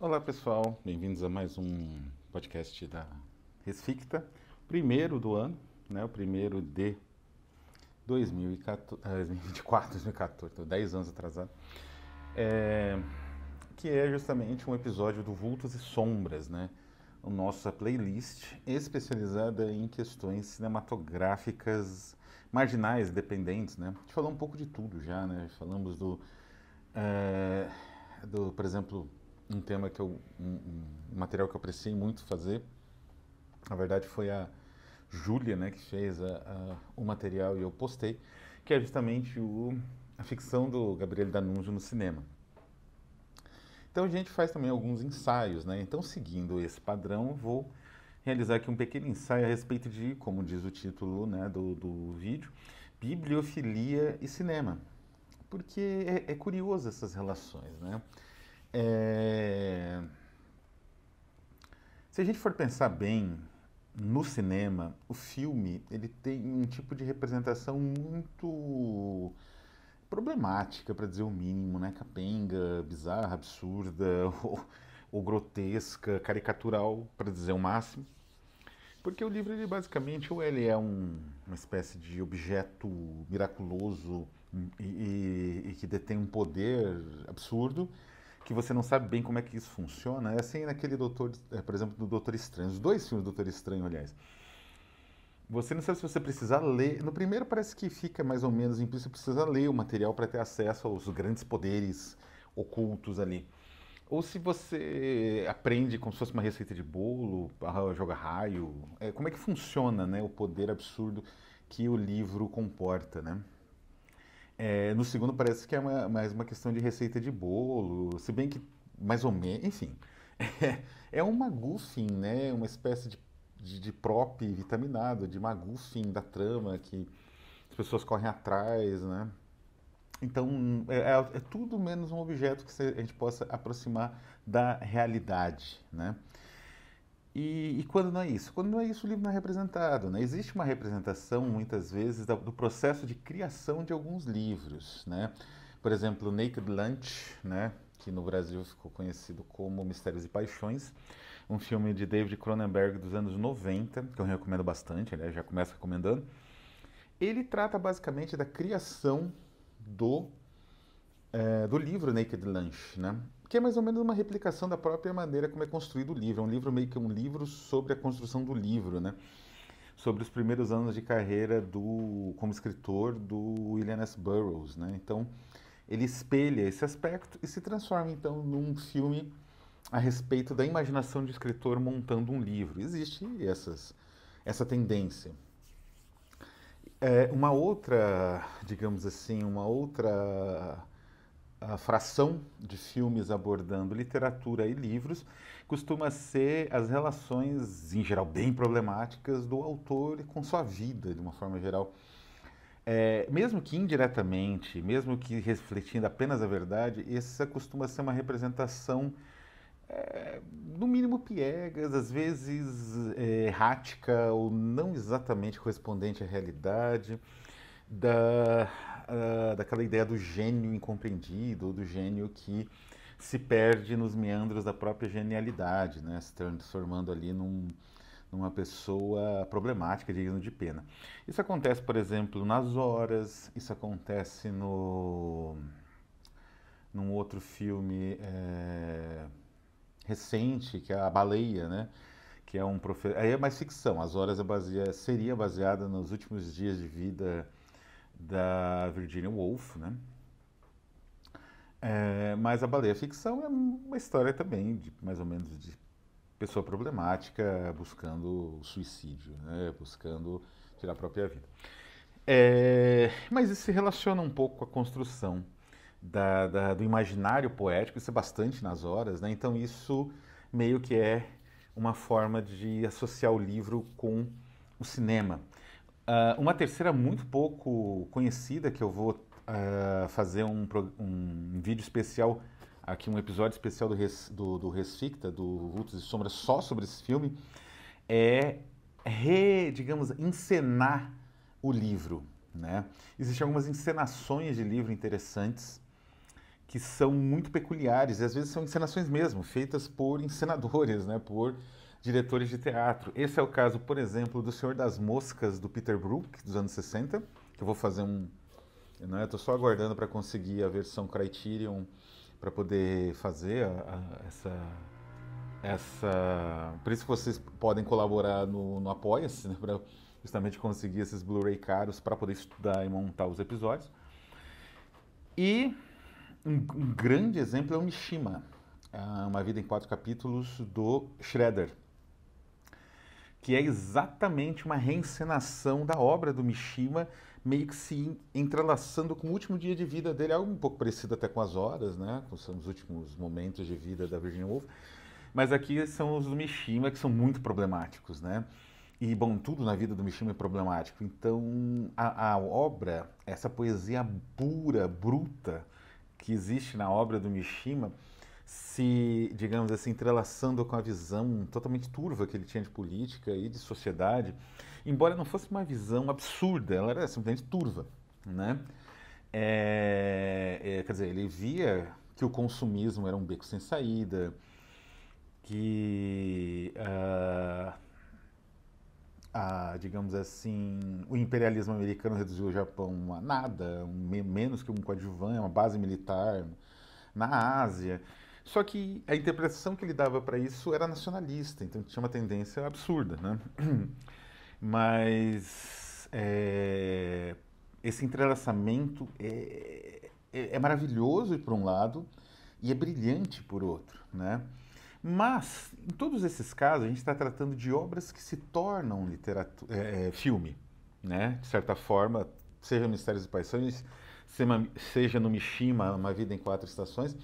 Olá pessoal, bem-vindos a mais um podcast da Resficta, primeiro do ano, né? O primeiro de 2014, 2024, 2014, tô 10 anos atrasado, é, que é justamente um episódio do Vultos e Sombras, né? A nossa playlist especializada em questões cinematográficas marginais, independentes, né? A gente falou um pouco de tudo já, né? Falamos é, por exemplo, um tema um material que eu apreciei muito fazer, na verdade foi a Júlia, né, que fez o material e eu postei, que é justamente a ficção do Gabriel D'Annunzio no cinema. Então a gente faz também alguns ensaios, né? Então, seguindo esse padrão, vou realizar aqui um pequeno ensaio a respeito de, como diz o título, né, do vídeo, bibliofilia e cinema. Porque é curioso essas relações, né? É, Se a gente for pensar bem no cinema, o filme ele tem um tipo de representação muito problemática, para dizer o mínimo, né? Capenga, bizarra, absurda, ou grotesca, caricatural, para dizer o máximo. Porque o livro, ele basicamente, ou ele é uma espécie de objeto miraculoso e que detém um poder absurdo, que você não sabe bem como é que isso funciona. É assim naquele Doutor, por exemplo, do Doutor Estranho, os dois filmes do Doutor Estranho, aliás. Você não sabe se você precisa ler. No primeiro parece que fica mais ou menos implícito, você precisa ler o material para ter acesso aos grandes poderes ocultos ali. Ou se você aprende como se fosse uma receita de bolo, joga raio. Como é que funciona, né, o poder absurdo que o livro comporta, né? No segundo parece que é mais uma questão de receita de bolo, se bem que mais ou menos, enfim. É um MacGuffin, né? Uma espécie de prop vitaminado, de MacGuffin da trama que as pessoas correm atrás, né? Então, é tudo menos um objeto que a gente possa aproximar da realidade, né? E quando não é isso? Quando não é isso, o livro não é representado, né? Existe uma representação, muitas vezes, do processo de criação de alguns livros, né? Por exemplo, Naked Lunch, né? Que no Brasil ficou conhecido como Mistérios e Paixões, um filme de David Cronenberg dos anos 90, que eu recomendo bastante, aliás, já começo recomendando. Ele trata basicamente da criação do livro Naked Lunch, né? Que é mais ou menos uma replicação da própria maneira como é construído o livro. É um livro meio que um livro sobre a construção do livro, né? Sobre os primeiros anos de carreira como escritor do William S. Burroughs, né? Então, ele espelha esse aspecto e se transforma, então, num filme a respeito da imaginação de escritor montando um livro. Existe essa tendência. Uma outra, digamos assim, uma outra a fração de filmes abordando literatura e livros costuma ser as relações, em geral, bem problemáticas do autor com sua vida, de uma forma geral. Mesmo que indiretamente, mesmo que refletindo apenas a verdade, essa costuma ser uma representação, no mínimo piegas, às vezes errática ou não exatamente correspondente à realidade daquela ideia do gênio incompreendido, do gênio que se perde nos meandros da própria genialidade, né? Se transformando ali numa pessoa problemática, digna de pena. Isso acontece, por exemplo, nas Horas, isso acontece num outro filme recente, que é A Baleia, né? Que é um professor. Aí é mais ficção, As Horas seria baseada nos últimos dias de vida da Virginia Woolf, né? Mas a Baleia Ficção é uma história também, mais ou menos, de pessoa problemática buscando o suicídio, né? Buscando tirar a própria vida. Mas isso se relaciona um pouco com a construção do imaginário poético, isso é bastante nas Horas, né? Então isso meio que é uma forma de associar o livro com o cinema. Uma terceira muito pouco conhecida, que eu vou fazer um vídeo especial, aqui um episódio especial do Resficta, do Vultos e Sombras, só sobre esse filme, é digamos, encenar o livro, né? Existem algumas encenações de livro interessantes que são muito peculiares, e às vezes são encenações mesmo, feitas por encenadores, né, por diretores de teatro. Esse é o caso, por exemplo, do Senhor das Moscas, do Peter Brook, dos anos 60, que eu vou fazer um... Né, estou só aguardando para conseguir a versão Criterion para poder fazer Por isso que vocês podem colaborar no Apoia-se, né, para justamente conseguir esses Blu-ray caros para poder estudar e montar os episódios. E um grande exemplo é o Mishima, Uma Vida em Quatro Capítulos, do Schroeder, que é exatamente uma reencenação da obra do Mishima, meio que se entrelaçando com o último dia de vida dele, algo um pouco parecido até com As Horas, né? São os últimos momentos de vida da Virginia Woolf. Mas aqui são os do Mishima, que são muito problemáticos, né? E, bom, tudo na vida do Mishima é problemático. Então, a obra, essa poesia pura, bruta, que existe na obra do Mishima, se, digamos assim, entrelaçando com a visão totalmente turva que ele tinha de política e de sociedade, embora não fosse uma visão absurda, ela era simplesmente turva, né? Quer dizer, ele via que o consumismo era um beco sem saída, que digamos assim, o imperialismo americano reduziu o Japão a nada, menos que um coadjuvante, uma base militar na Ásia. Só que a interpretação que ele dava para isso era nacionalista, então tinha uma tendência absurda, né? Mas esse entrelaçamento é maravilhoso por um lado e é brilhante por outro, né? Mas, em todos esses casos, a gente está tratando de obras que se tornam filme, né? De certa forma, seja Mistérios e Paixões, seja no Mishima, Uma Vida em Quatro Estações,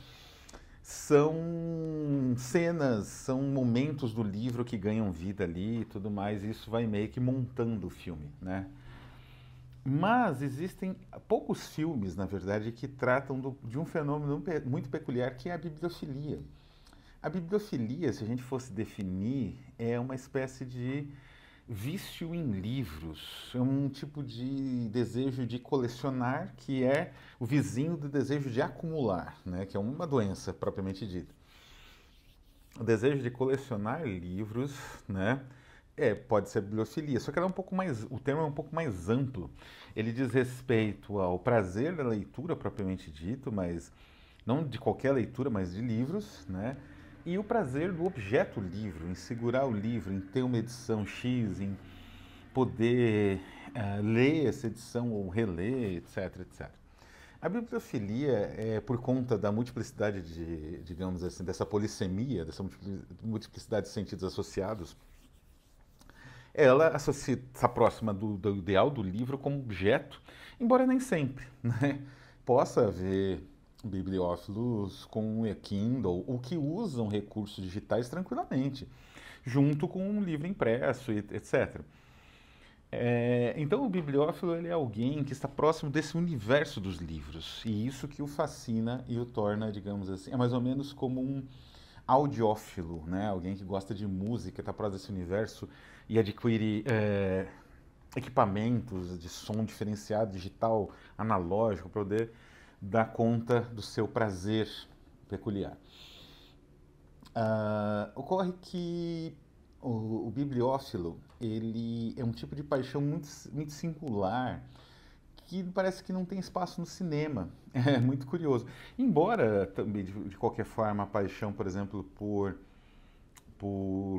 são cenas, são momentos do livro que ganham vida ali e tudo mais, e isso vai meio que montando o filme, né? Mas existem poucos filmes, na verdade, que tratam de um fenômeno muito peculiar, que é a bibliofilia. A bibliofilia, se a gente fosse definir, é uma espécie de vício em livros. É um tipo de desejo de colecionar que é o vizinho do desejo de acumular, né? Que é uma doença propriamente dita. O desejo de colecionar livros, né? Pode ser bibliofilia, só que ela é um pouco mais, o termo é um pouco mais amplo. Ele diz respeito ao prazer da leitura propriamente dito, mas não de qualquer leitura, mas de livros, né? E o prazer do objeto livro, em segurar o livro, em ter uma edição X, em poder ler essa edição ou reler, etc, etc. A bibliofilia é por conta da multiplicidade de, digamos assim, dessa polissemia, dessa multiplicidade de sentidos associados, ela se aproxima do ideal do livro como objeto, embora nem sempre, né? Possa haver bibliófilos com Kindle ou que usam recursos digitais tranquilamente, junto com um livro impresso, etc. Então o bibliófilo ele é alguém que está próximo desse universo dos livros, e isso que o fascina e o torna, digamos assim, é mais ou menos como um audiófilo, né? Alguém que gosta de música, está próximo desse universo e adquire equipamentos de som diferenciado, digital, analógico, para poder dar conta do seu prazer peculiar. Ocorre que o bibliófilo ele é um tipo de paixão muito, muito singular que parece que não tem espaço no cinema. É muito curioso. Embora também, de qualquer forma, a paixão, por exemplo, por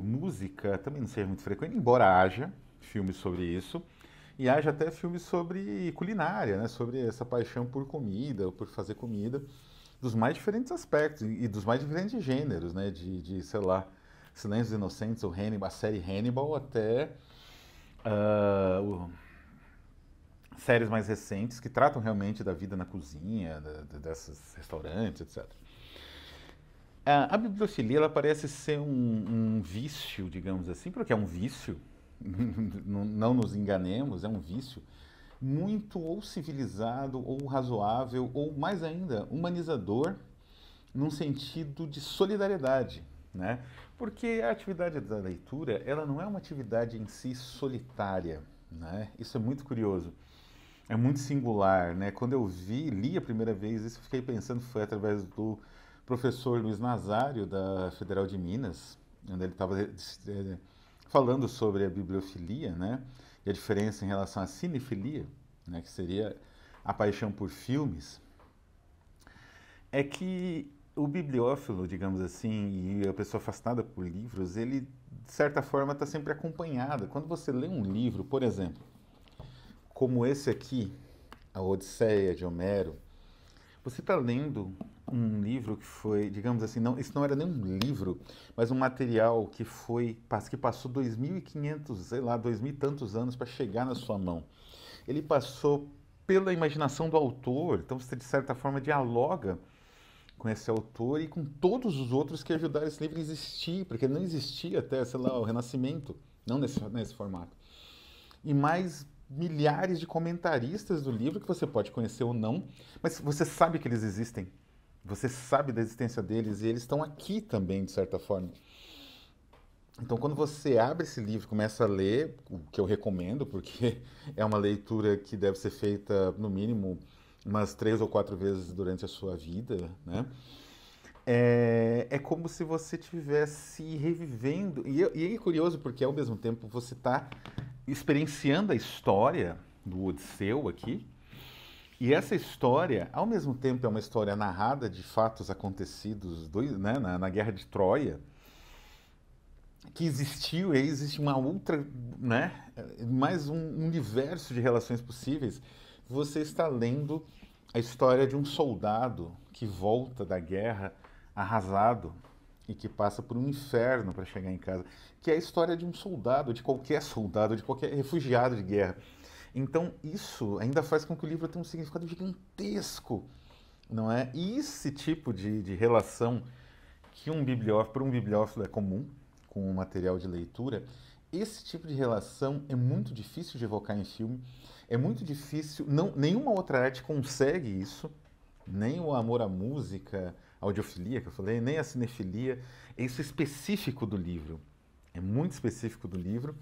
música também não seja muito frequente, embora haja filmes sobre isso, e haja até filmes sobre culinária, né? Sobre essa paixão por comida, ou por fazer comida, dos mais diferentes aspectos e dos mais diferentes gêneros, né? Sei lá, Silêncios Inocentes, ou Hannibal, a série Hannibal, até séries mais recentes que tratam realmente da vida na cozinha, desses restaurantes, etc. A bibliofilia ela parece ser um vício, digamos assim, porque é um vício, não nos enganemos, é um vício muito ou civilizado, ou razoável, ou mais ainda, humanizador, num sentido de solidariedade, né? Porque a atividade da leitura, ela não é uma atividade em si solitária, né? Isso é muito curioso. é muito singular, né? Quando eu li a primeira vez, isso eu fiquei pensando, foi através do professor Luiz Nazário, da Federal de Minas, onde ele estava falando sobre a bibliofilia, né? E a diferença em relação à cinefilia, né? Que seria a paixão por filmes. É que o bibliófilo, digamos assim, e a pessoa afastada por livros, ele, de certa forma, está sempre acompanhada. Quando você lê um livro, por exemplo, como esse aqui, A Odisseia de Homero, você está lendo um livro que foi, digamos assim, não, isso não era nem um livro, mas um material que foi, que passou 2.500, sei lá, 2.000 e tantos anos para chegar na sua mão. Ele passou pela imaginação do autor, então você de certa forma dialoga com esse autor e com todos os outros que ajudaram esse livro a existir, porque ele não existia até, sei lá, o Renascimento, não nesse formato. E mais milhares de comentaristas do livro que você pode conhecer ou não, mas você sabe que eles existem. Você sabe da existência deles e eles estão aqui também, de certa forma. Então, quando você abre esse livro e começa a ler, o que eu recomendo, porque é uma leitura que deve ser feita, no mínimo, umas 3 ou 4 vezes durante a sua vida, né? É como se você estivesse revivendo. E é curioso porque, ao mesmo tempo, você está experienciando a história do Odisseu aqui. E essa história, ao mesmo tempo, é uma história narrada de fatos acontecidos né, na Guerra de Troia, que existiu, e aí existe uma outra, né, mais um universo de relações possíveis. Você está lendo a história de um soldado que volta da guerra arrasado e que passa por um inferno para chegar em casa, que é a história de um soldado, de qualquer refugiado de guerra. Então, isso ainda faz com que o livro tenha um significado gigantesco, não é? E esse tipo de relação que para um bibliófilo é comum, com o material de leitura, esse tipo de relação é muito difícil de evocar em filme, é muito difícil, não, nenhuma outra arte consegue isso, nem o amor à música, a audiofilia que eu falei, nem a cinefilia, é isso específico do livro, é muito específico do livro,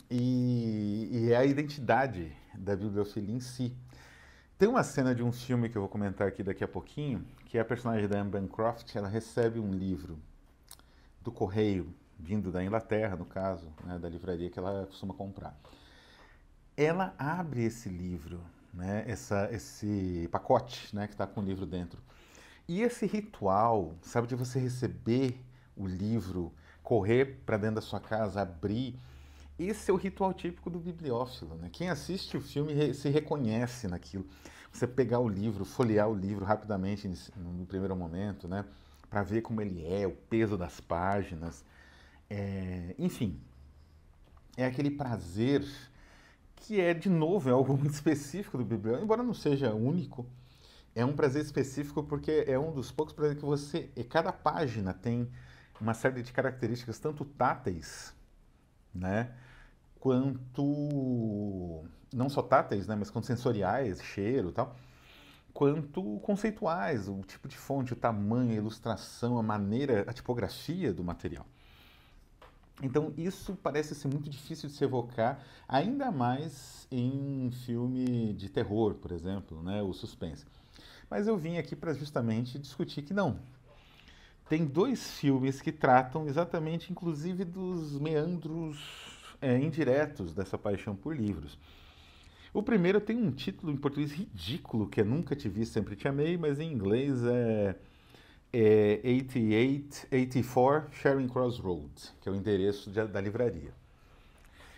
e é a identidade da bibliofilia em si. Tem uma cena de um filme que eu vou comentar aqui daqui a pouquinho, que é a personagem da Anne Bancroft, ela recebe um livro do correio, vindo da Inglaterra, no caso, né, da livraria que ela costuma comprar. Ela abre esse livro, né, esse pacote, né, que está com o livro dentro. E esse ritual, sabe, de você receber o livro, correr para dentro da sua casa, abrir, esse é o ritual típico do bibliófilo, né? Quem assiste o filme se reconhece naquilo. Você pegar o livro, folhear o livro rapidamente no primeiro momento, né? Para ver como ele é, o peso das páginas. Enfim, é aquele prazer que é, de novo, é algo muito específico do bibliófilo, embora não seja único. É um prazer específico porque é um dos poucos prazeres que você... Cada página tem uma série de características, tanto táteis, né? Quanto não só táteis, né, mas quanto sensoriais, cheiro e tal, quanto conceituais, o tipo de fonte, o tamanho, a ilustração, a maneira, a tipografia do material. Então isso parece ser muito difícil de se evocar, ainda mais em um filme de terror, por exemplo, né, o suspense. Mas eu vim aqui para justamente discutir que não. Tem dois filmes que tratam exatamente, inclusive, dos meandros indiretos dessa paixão por livros. O primeiro tem um título em português ridículo, que é Nunca Te Vi, Sempre Te Amei, mas em inglês é 88, 84 Charing Cross Road, que é o endereço da livraria.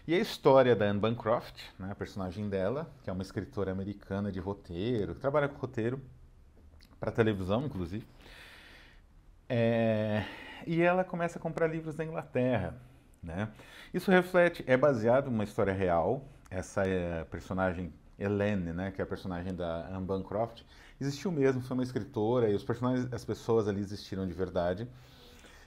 E a história da Anne Bancroft, né, a personagem dela, que é uma escritora americana de roteiro, que trabalha com roteiro para televisão, inclusive. E ela começa a comprar livros da Inglaterra, né? Isso reflete, é baseado em uma história real. Essa personagem Helene, né, que é a personagem da Anne Bancroft, existiu mesmo, foi uma escritora e os personagens, as pessoas ali existiram de verdade.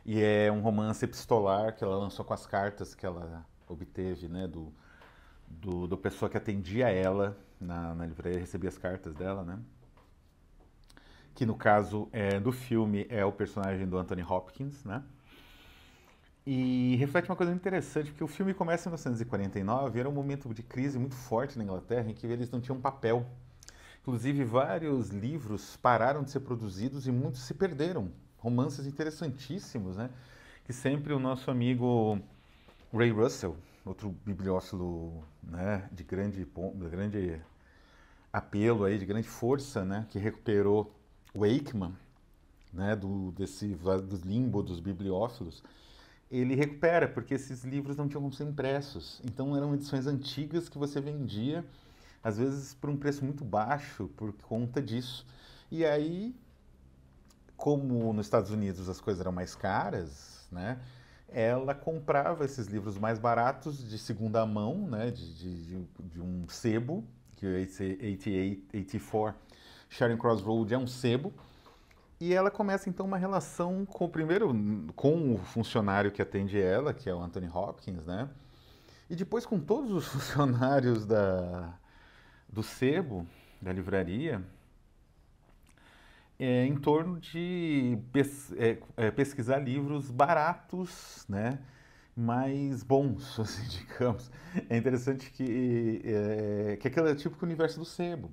E é um romance epistolar que ela lançou com as cartas que ela obteve, né, do pessoa que atendia ela na livraria, recebia as cartas dela, né? Que no caso do filme é o personagem do Anthony Hopkins, né? E reflete uma coisa interessante, porque o filme começa em 1949, era um momento de crise muito forte na Inglaterra, em que eles não tinham papel. Inclusive, vários livros pararam de ser produzidos e muitos se perderam. Romances interessantíssimos, né? Que sempre o nosso amigo Ray Russell, outro bibliófilo, né, de grande apelo aí, de grande força, né, que recuperou o Wakeman, né, dos limbo dos bibliófilos, ele recupera, porque esses livros não tinham como ser impressos. Então eram edições antigas que você vendia, às vezes por um preço muito baixo, por conta disso. E aí, como nos Estados Unidos as coisas eram mais caras, né, ela comprava esses livros mais baratos de segunda mão, né, de um sebo, que é esse 88, 84 Charing Cross Road é um sebo, e ela começa então uma relação com primeiro com o funcionário que atende ela, que é o Anthony Hopkins, né? E depois com todos os funcionários do sebo, da livraria, em torno de pesquisar livros baratos, né? Mais bons, assim, digamos. É interessante que aquele é tipo o universo do sebo.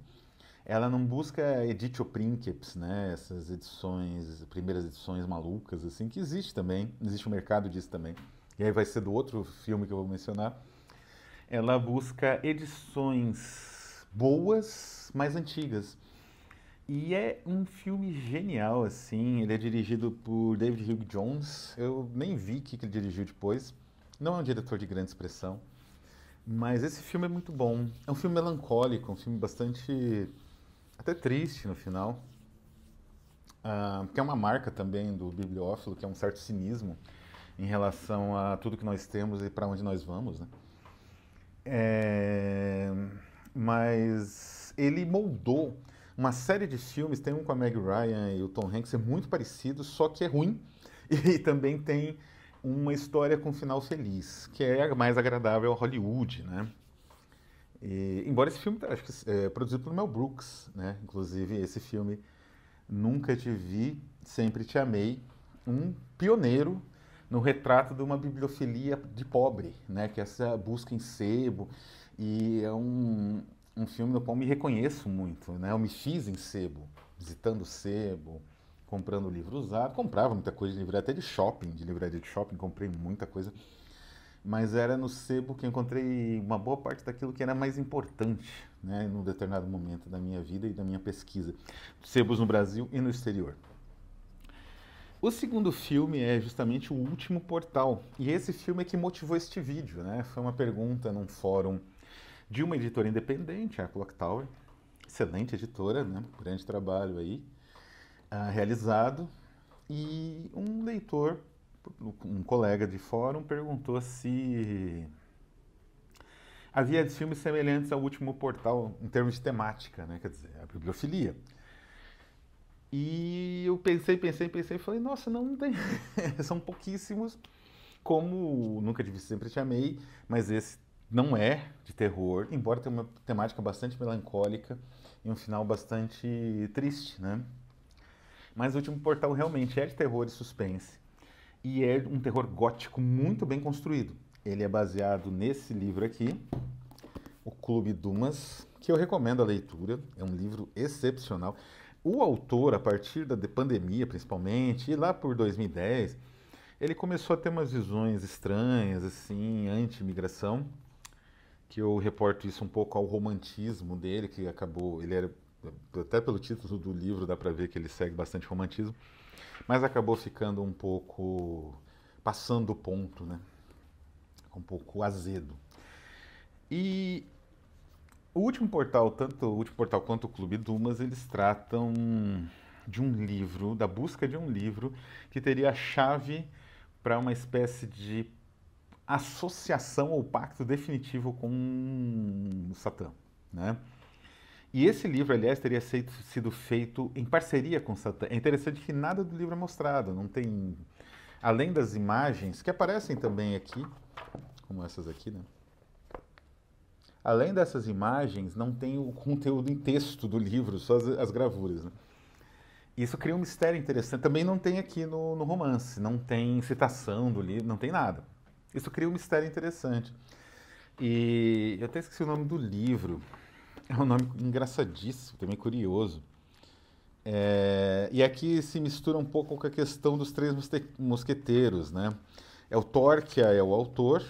Ela não busca editio princeps, né? Essas edições, primeiras edições malucas, assim, que existe também, existe um mercado disso também. E aí vai ser do outro filme que eu vou mencionar. Ela busca edições boas, mais antigas. E é um filme genial, assim. Ele é dirigido por David Hugh Jones. Eu nem vi o que ele dirigiu depois. Não é um diretor de grande expressão. Mas esse filme é muito bom. É um filme melancólico, um filme bastante até triste no final, que é uma marca também do bibliófilo, que é um certo cinismo em relação a tudo que nós temos e para onde nós vamos, né? É, mas ele moldou uma série de filmes, tem um com a Meg Ryan e o Tom Hanks, é muito parecido, só que é ruim. E também tem uma história com um final feliz, que é mais agradável a Hollywood, né? Embora esse filme, acho que é produzido pelo Mel Brooks, né? Inclusive, esse filme Nunca Te Vi, Sempre Te Amei, um pioneiro no retrato de uma bibliofilia de pobre, né? Que é essa busca em sebo, e é um filme no qual me reconheço muito, né? Eu me fiz em sebo, visitando sebo, comprando livro usado, comprava muita coisa de livraria, até de livraria de shopping, comprei muita coisa, mas era no sebo que eu encontrei uma boa parte daquilo que era mais importante, né, num determinado momento da minha vida e da minha pesquisa. Sebos no Brasil e no exterior. O segundo filme é justamente O Último Portal. E esse filme é que motivou este vídeo, né? Foi uma pergunta num fórum de uma editora independente, a Clock Tower. Excelente editora, né? Grande trabalho aí, realizado. E um leitor, um colega de fórum, perguntou se havia filmes semelhantes ao Último Portal em termos de temática, né? Quer dizer, a bibliofilia. E eu pensei e falei, nossa, não tem. São pouquíssimos, como Nunca Te Vi, Sempre Te Amei, mas esse não é de terror, embora tenha uma temática bastante melancólica e um final bastante triste, né? Mas o Último Portal realmente é de terror e suspense. E é um terror gótico muito bem construído. Ele é baseado nesse livro aqui, O Clube Dumas, que eu recomendo a leitura. É um livro excepcional. O autor, a partir da pandemia principalmente, e lá por 2010, ele começou a ter umas visões estranhas, assim, anti-imigração, que eu reporto isso um pouco ao romantismo dele, que acabou, ele era, até pelo título do livro dá pra ver que ele segue bastante romantismo, mas acabou ficando um pouco passando o ponto, né? Um pouco azedo. E o último portal, tanto o último portal quanto o Clube Dumas, eles tratam de um livro, da busca de um livro que teria a chave para uma espécie de associação ou pacto definitivo com o Satã, né? E esse livro, aliás, teria sido feito em parceria com o Satã. É interessante que nada do livro é mostrado, não tem, além das imagens que aparecem também aqui, como essas aqui, né? Além dessas imagens, não tem o conteúdo em texto do livro, só as gravuras, né? Isso cria um mistério interessante. Também não tem aqui no romance, não tem citação do livro, não tem nada. Isso cria um mistério interessante. E eu até esqueci o nome do livro. É um nome engraçadíssimo, também curioso. E aqui se mistura um pouco com a questão dos três mosqueteiros, né? É o Tolkien, é o autor,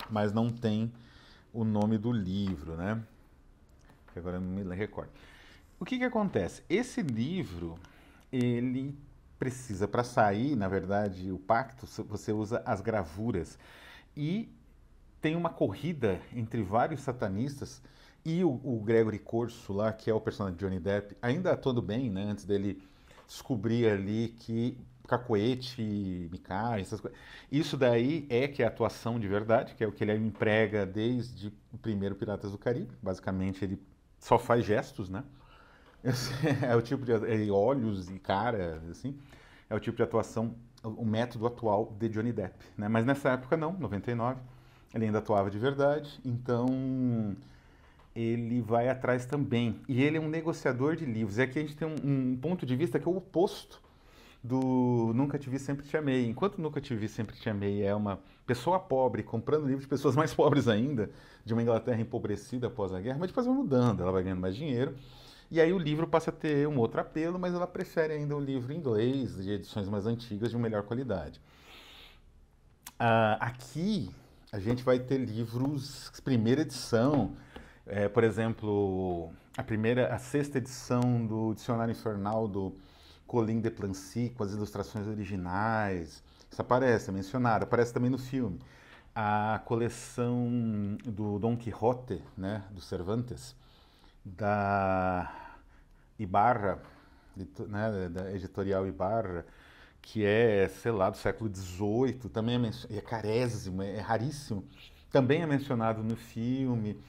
mas não tem o nome do livro, né? Que agora eu não me recordo. O que que acontece? Esse livro, ele precisa, para sair, na verdade, o pacto, você usa as gravuras. E tem uma corrida entre vários satanistas e o Gregory Corso lá, que é o personagem de Johnny Depp, ainda atuando bem, né? Antes dele descobrir ali que cacoete, micai, essas coisas. Isso daí é que é a atuação de verdade, que é o que ele emprega desde o primeiro Piratas do Caribe. Basicamente, ele só faz gestos, né? Esse é o tipo de olhos e cara, assim, é o tipo de atuação, o método atual de Johnny Depp, né? Mas nessa época não, 99, ele ainda atuava de verdade, então ele vai atrás também. E ele é um negociador de livros. É que a gente tem um ponto de vista que é o oposto do Nunca Te Vi, Sempre Te Amei. Enquanto Nunca Te Vi, Sempre Te Amei é uma pessoa pobre comprando livros de pessoas mais pobres ainda, de uma Inglaterra empobrecida após a guerra, mas depois vai mudando, ela vai ganhando mais dinheiro. E aí o livro passa a ter um outro apelo, mas ela prefere ainda o livro em inglês, de edições mais antigas, de melhor qualidade. Aqui a gente vai ter livros primeira edição, por exemplo, a sexta edição do Dicionário Infernal do Colin de Plancy, com as ilustrações originais. Isso aparece, é mencionado, aparece também no filme. A coleção do Dom Quixote, né, do Cervantes, da Ibarra, né, da editorial Ibarra, que é, sei lá, do século XVIII, também é carésimo, é raríssimo, também é mencionado no filme.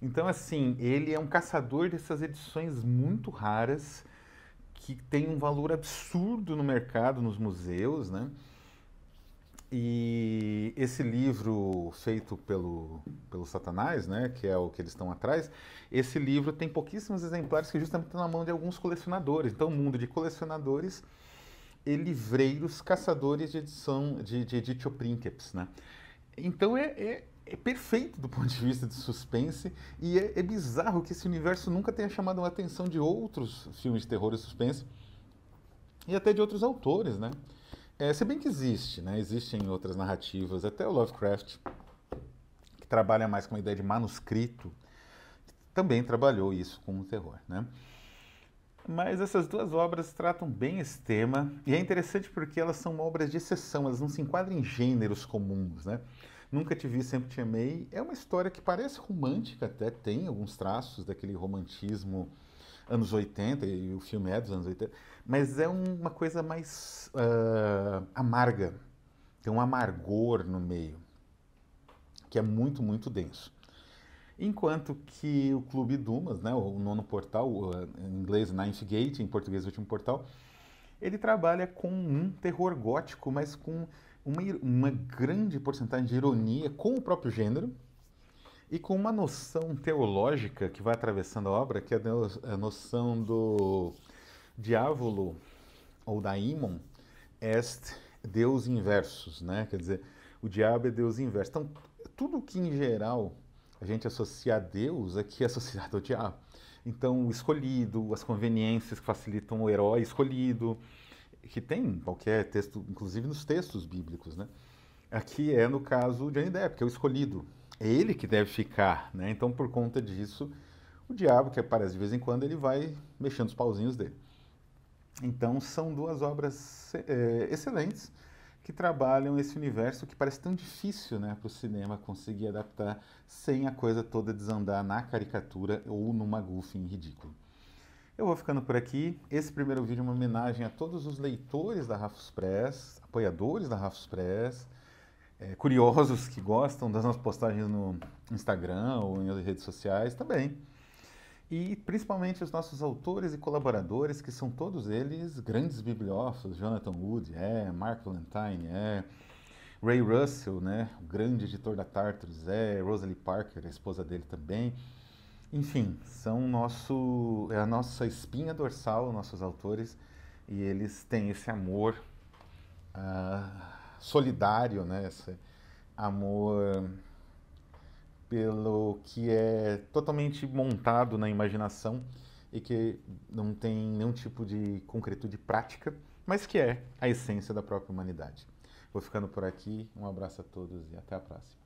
Então, assim, ele é um caçador dessas edições muito raras, que tem um valor absurdo no mercado, nos museus, né? E esse livro feito pelo Satanás, né, que é o que eles estão atrás, esse livro tem pouquíssimos exemplares que justamente estão na mão de alguns colecionadores. Então, o mundo de colecionadores e livreiros caçadores de edição de Editio Princeps, né? Então é perfeito do ponto de vista de suspense e é bizarro que esse universo nunca tenha chamado a atenção de outros filmes de terror e suspense e até de outros autores, né? Se bem que existe, né? Existem outras narrativas, até o Lovecraft, que trabalha mais com a ideia de manuscrito, também trabalhou isso com o terror, né? Mas essas duas obras tratam bem esse tema, e é interessante porque elas são obras de exceção, elas não se enquadram em gêneros comuns, né? Nunca Te Vi, Sempre Te Amei é uma história que parece romântica, até tem alguns traços daquele romantismo anos 80, e o filme é dos anos 80, mas é uma coisa mais amarga, tem um amargor no meio, que é muito, muito denso. Enquanto que o Clube Dumas, né, o nono portal, em inglês Ninth Gate, em português o último portal, ele trabalha com um terror gótico, mas com uma grande porcentagem de ironia com o próprio gênero e com uma noção teológica que vai atravessando a obra, que é a noção do diávolo ou daimon est Deus inversus, né? Quer dizer, o diabo é Deus inverso. Então, tudo que em geral a gente associa a Deus aqui é associado ao diabo. Então, o escolhido, as conveniências que facilitam o herói escolhido, que tem em qualquer texto, inclusive nos textos bíblicos, né? Aqui é, no caso, Johnny Depp, que é o escolhido. É ele que deve ficar, né? Então, por conta disso, o diabo, que aparece de vez em quando, ele vai mexendo os pauzinhos dele. Então, são duas obras excelentes que trabalham esse universo que parece tão difícil, né, para o cinema conseguir adaptar sem a coisa toda desandar na caricatura ou no magufem ridículo. Eu vou ficando por aqui. Esse primeiro vídeo é uma homenagem a todos os leitores da Rafus Press, apoiadores da Rafus Press, curiosos que gostam das nossas postagens no Instagram ou em redes sociais também. E principalmente os nossos autores e colaboradores, que são todos eles grandes bibliófilos, Jonathan Wood, Mark Valentine, Ray Russell, né, o grande editor da Tartarus, Rosalie Parker, a esposa dele também. Enfim, é a nossa espinha dorsal, nossos autores, e eles têm esse amor solidário, né? Esse amor pelo que é totalmente montado na imaginação e que não tem nenhum tipo de concretude prática, mas que é a essência da própria humanidade. Vou ficando por aqui, um abraço a todos e até a próxima.